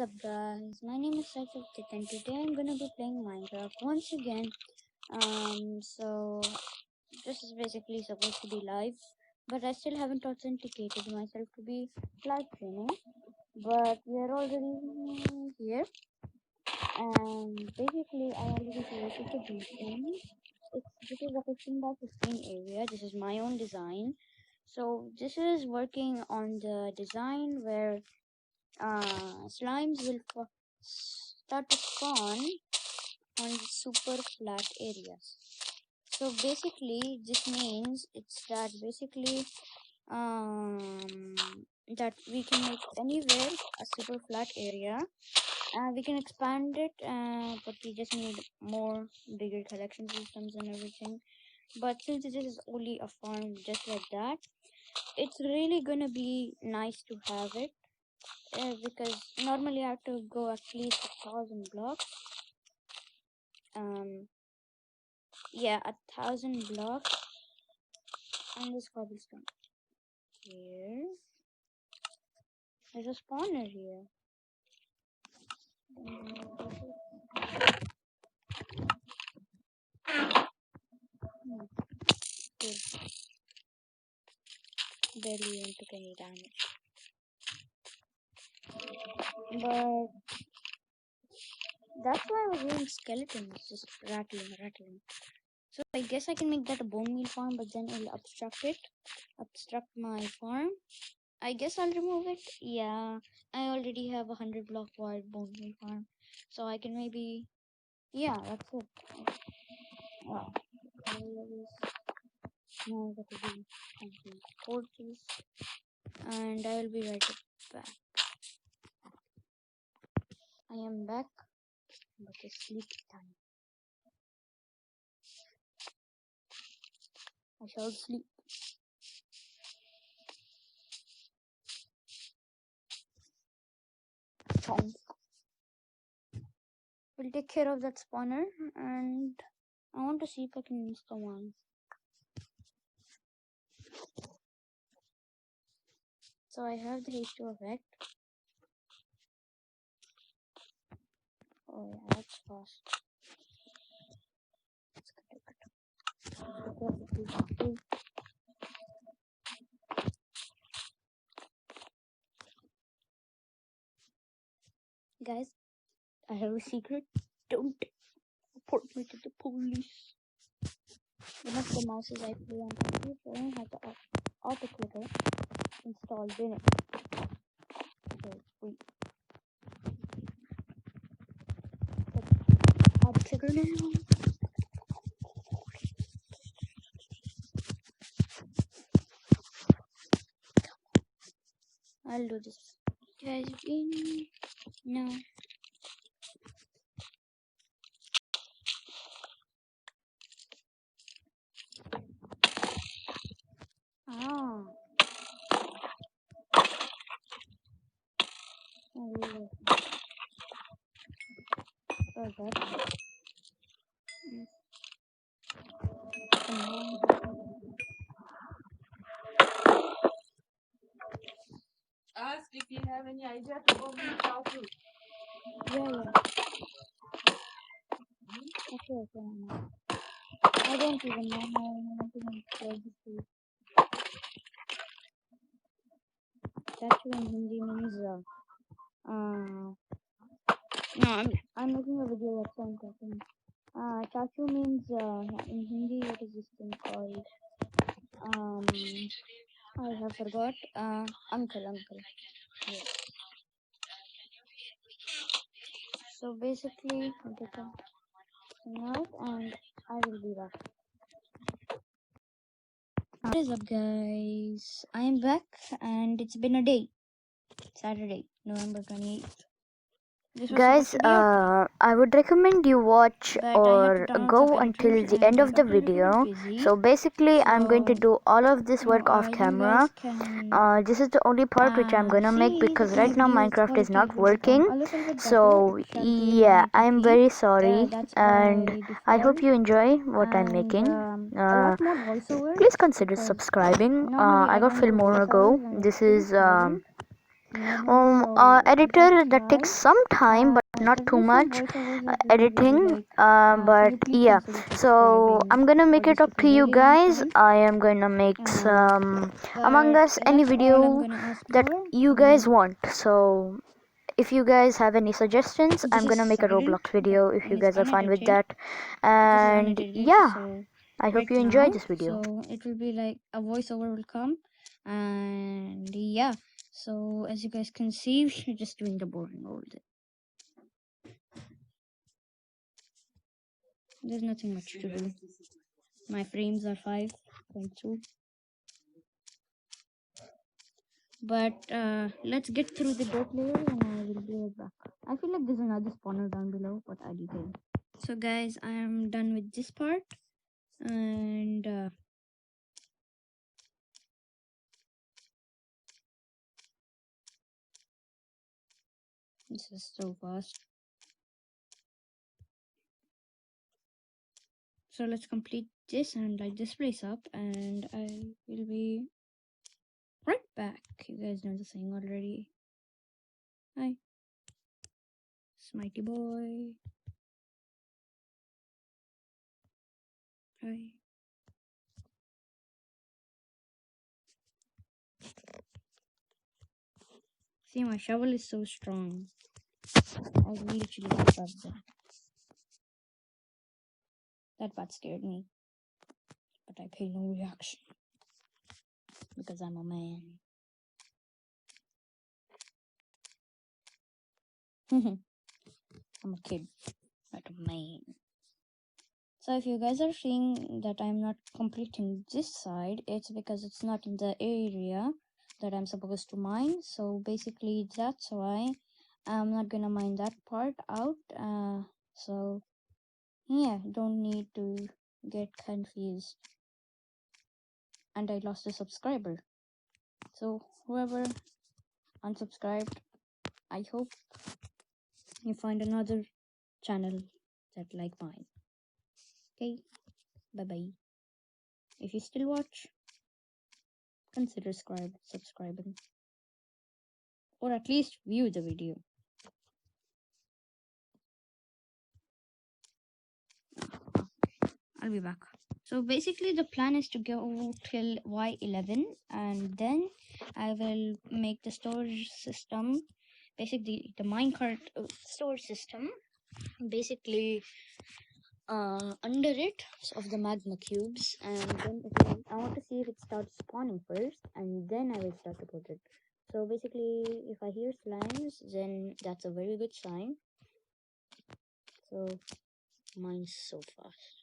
up guys, my name is Saifik and today I'm gonna be playing Minecraft once again. So this is basically supposed to be live, but I still haven't authenticated myself to be live streaming. But we are already here, and basically I already created the beacon. This is a 15 by 15 area. This is my own design. So this is working on the design where slimes will start to spawn on super flat areas. So basically, this means it's that basically that we can make anywhere a super flat area. We can expand it, but we just need more bigger collection systems and everything. But since this is only a farm just like that, it's really gonna be nice to have it. Because normally I have to go at least 1,000 blocks. Yeah, 1,000 blocks on this cobblestone. Here, there's a spawner here. Good. Barely even took any damage. But that's why I was hearing skeletons just rattling. So I guess I can make that a bone meal farm, but then it'll obstruct my farm. I guess I'll remove it. Yeah, I already have 100 block wide bone meal farm, so I can maybe. Yeah, that's it. Wow. Now I got to do something torches, and I will be right back. I am back, but it's sleep time. I shall sleep. We'll take care of that spawner, and I want to see if I can use the one. So I have the H2 effect. Oh yeah, that's fast. Guys, I have a secret. Don't report me to the police. One of the mouses I play on computer has the auto clicker installed in it. So it's free. Auto clicker now. I'll do this. Guys, no. Ah. Oh, really? Oh, that. Ask if you have any idea to go with sooo. Yeah. Okay. I don't even know how to make this. Chachu in Hindi means no, I'm making a video that's I'm talking. Chachu means in Hindi what is this thing called? I have forgot. Uncle. Yes. So basically, I'll get something out and I will be back. What is up, guys? I am back and it's been a day. Saturday, November 28th. Guys, I would recommend you watch or go until the end of the video. So basically, I'm going to do all of this work off camera. This is the only part which I'm gonna make because right now Minecraft is not working. So yeah, I'm very sorry and I hope you enjoy what I'm making. Please consider subscribing. I got film more ago. This is Editor, that takes some time, but not too much editing. But yeah, so I'm gonna make it up to you guys. I am gonna make some Among Us, any video that you guys want. So if you guys have any suggestions, I'm gonna make a Roblox video if you guys are fine with that. And yeah, I hope you enjoyed this video. So it will be like a voiceover will come, and yeah. So as you guys can see, we're just doing the boring old. There's nothing much to do. My frames are 5.2. But let's get through the dirt layer and I will be right back. I feel like there's another spawner down below, but I detail. So guys, I am done with this part, and this is so fast. So let's complete this and light this place up, and I will be right back. You guys know the thing already. Hi, Smitey boy. Hi. See, my shovel is so strong. I literally just love that. That part scared me, but I paid no reaction because I'm a man. I'm a kid, not a man. So if you guys are seeing that I'm not completing this side, it's because it's not in the area that I'm supposed to mine. So basically that's why I'm not gonna mine that part out. So yeah, don't need to get confused. And I lost a subscriber. So whoever unsubscribed, I hope you find another channel that like mine. Okay, bye bye. If you still watch, consider subscribing, or at least view the video. I'll be back. So basically the plan is to go till Y11, and then I will make the storage system, basically the minecart storage system, basically under it of the magma cubes, and then I want to see if it starts spawning first, and then I will start to put it. So basically if I hear slimes, then that's a very good sign. So mine's so fast.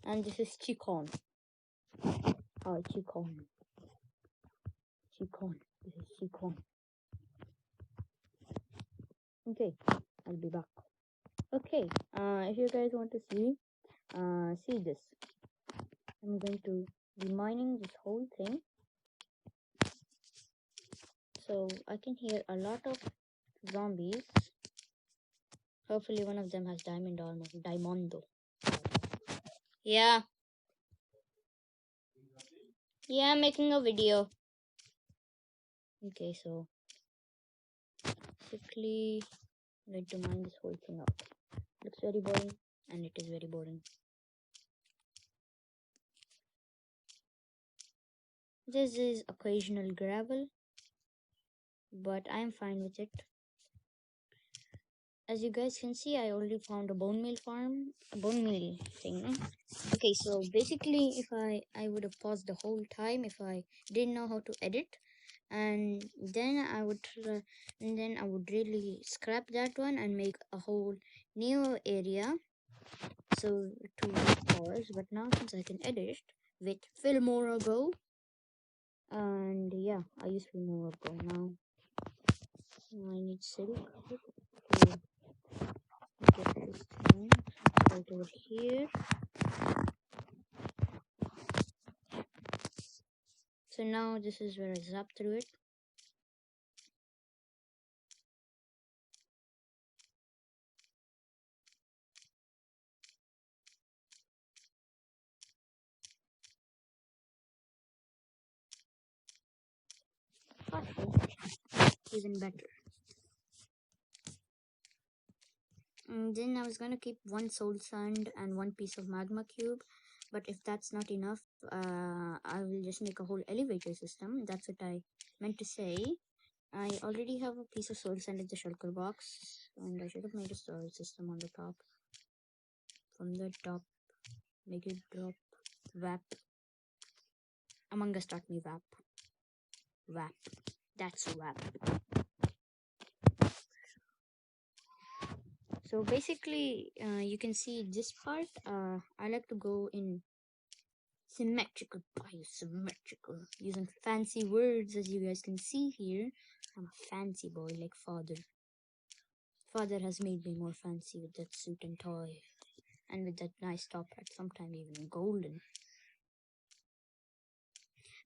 And this is chicken. Oh, chicken. Chicken. This is chicken. Okay, I'll be back. Okay, if you guys want to see this. I'm going to be mining this whole thing. So I can hear a lot of zombies. Hopefully one of them has diamond armor. Diamondo. Yeah. Yeah, I'm making a video. Okay, so quickly I'm going to mine this whole thing up. Looks very boring, and it is very boring. This is occasional gravel, but I'm fine with it. As you guys can see, I already found a bone meal farm, a bone meal thing. No? Okay, so basically, if I would have paused the whole time if I didn't know how to edit, and then I would really scrap that one and make a whole new area. So to pause, but now since I can edit with Filmora Go, and yeah, I use Filmora Go now. I need silk to get this thing right over here. So now this is where I zap through it. faster, even better. And then I was gonna keep one soul sand and one piece of magma cube, but if that's not enough, I will just make a whole elevator system. That's what I meant to say. I already have a piece of soul sand in the shulker box, and I should have made a storage system on the top. From the top, make it drop. Wap. Among Us taught me wap. Wap. That's wap. So basically, you can see this part. I like to go in symmetrical, biosymmetrical, using fancy words as you guys can see here. I'm a fancy boy like father. Father has made me more fancy with that suit and tie, and with that nice top hat, sometimes even golden.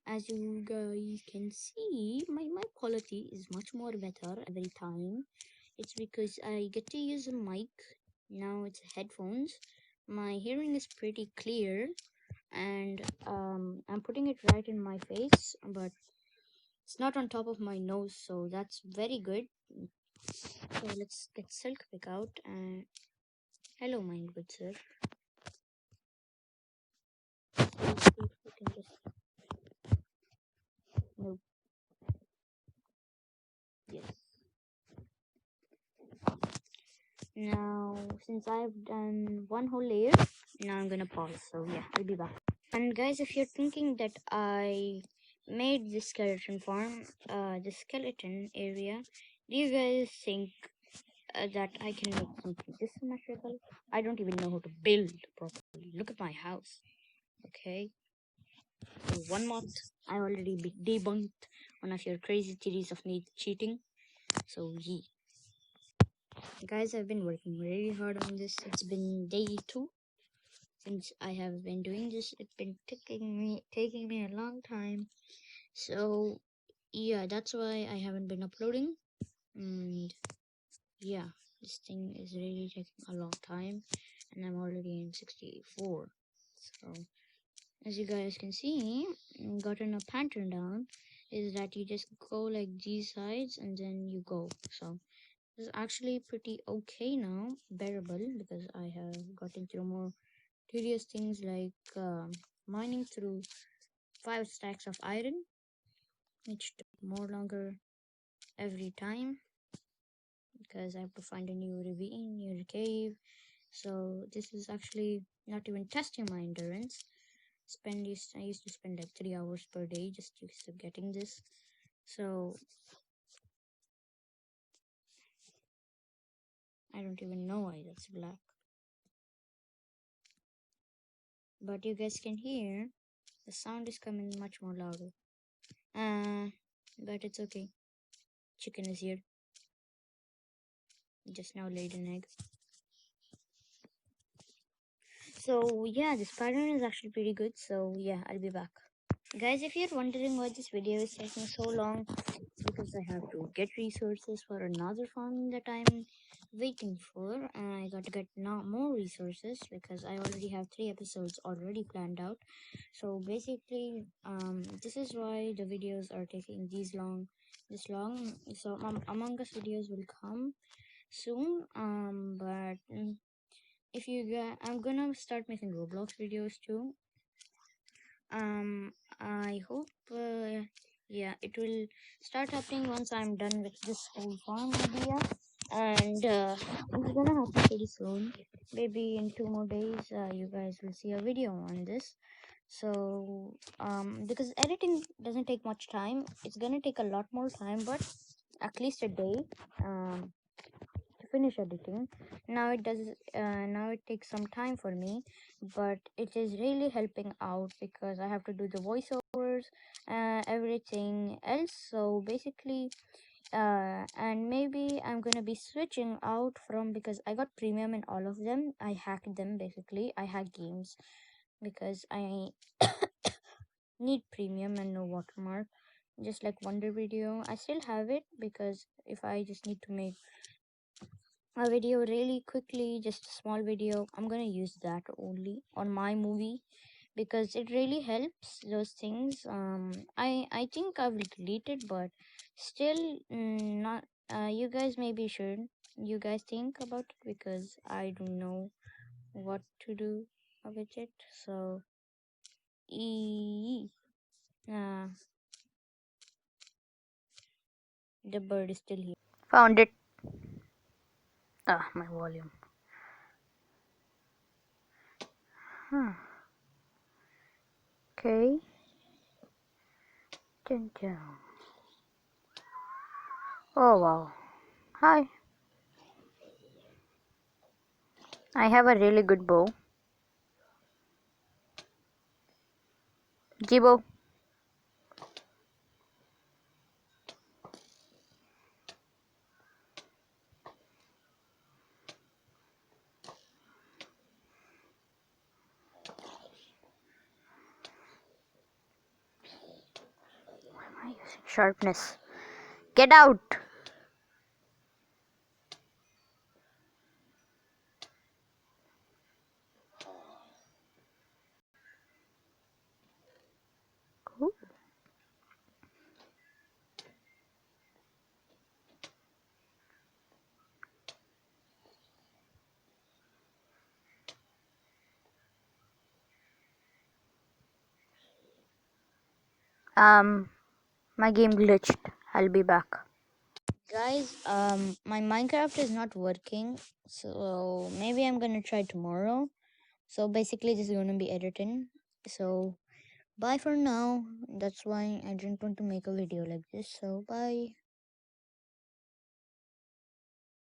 As you guys can see, my quality is much more better every time. It's because I get to use a mic. Now it's headphones. My hearing is pretty clear, and I'm putting it right in my face, but it's not on top of my nose, so that's very good. So let's get Silk Pick out. And hello, my good sir. See if we can just nope. Yes. Now, since I've done one whole layer, now I'm gonna pause. So yeah, I'll be back. And guys, if you're thinking that I made this skeleton farm, the skeleton area, do you guys think that I can make something this symmetrical? I don't even know how to build properly. Look at my house. Okay. So one month, I already debunked one of your crazy theories of me cheating. So yeah. Guys, I've been working really hard on this. It's been day 2 since I have been doing this. It's been taking me a long time. So yeah, that's why I haven't been uploading. And yeah, this thing is really taking a long time, and I'm already in 64. So as you guys can see, gotten a pattern down is that you just go like these sides and then you go. So this is actually pretty okay now, bearable, because I have gotten through more tedious things like mining through 5 stacks of iron, which took more longer every time because I have to find a new ravine, new cave. So this is actually not even testing my endurance. I used to spend like 3 hours per day just to getting this. So I don't even know why that's black. But you guys can hear the sound is coming much more louder. But it's okay. Chicken is here. Just now laid an egg. So yeah, this pattern is actually pretty good. So yeah, I'll be back. Guys, if you're wondering why this video is taking so long, because I have to get resources for another farm that I'm waiting for, and I got to get more resources because I already have 3 episodes already planned out. So basically, this is why the videos are taking this long. So Among Us videos will come soon. But if you get, I'm gonna start making Roblox videos too. I hope yeah, it will start happening once I'm done with this whole farm idea, and it's gonna happen pretty soon. Maybe in 2 more days, you guys will see a video on this. So because editing doesn't take much time, it's gonna take a lot more time, but at least a day to finish editing. Now it takes some time for me, but it is really helping out because I have to do the voiceovers, everything else. So basically, and maybe I'm gonna be switching out from, because I got premium in all of them. I hacked them. Basically, I hack games because I need premium and no watermark, just like Wonder Video. I still have it because if I just need to make a video really quickly, just a small video, I'm gonna use that only on my movie, because it really helps those things. I think I will delete it, but still, not. You guys maybe should. You guys think about it because I don't know what to do with it. So, e uh, the bird is still here. Found it. Ah, my volume. Huh. Okay. Dun, dun. Oh wow. Hi. I have a really good bow. Jibo. Why am I using sharpness? Get out! Ooh. My game glitched. I'll be back. Guys, my Minecraft is not working, so maybe I'm gonna try tomorrow. So basically, this is gonna be editing. So bye for now. That's why I didn't want to make a video like this. So bye.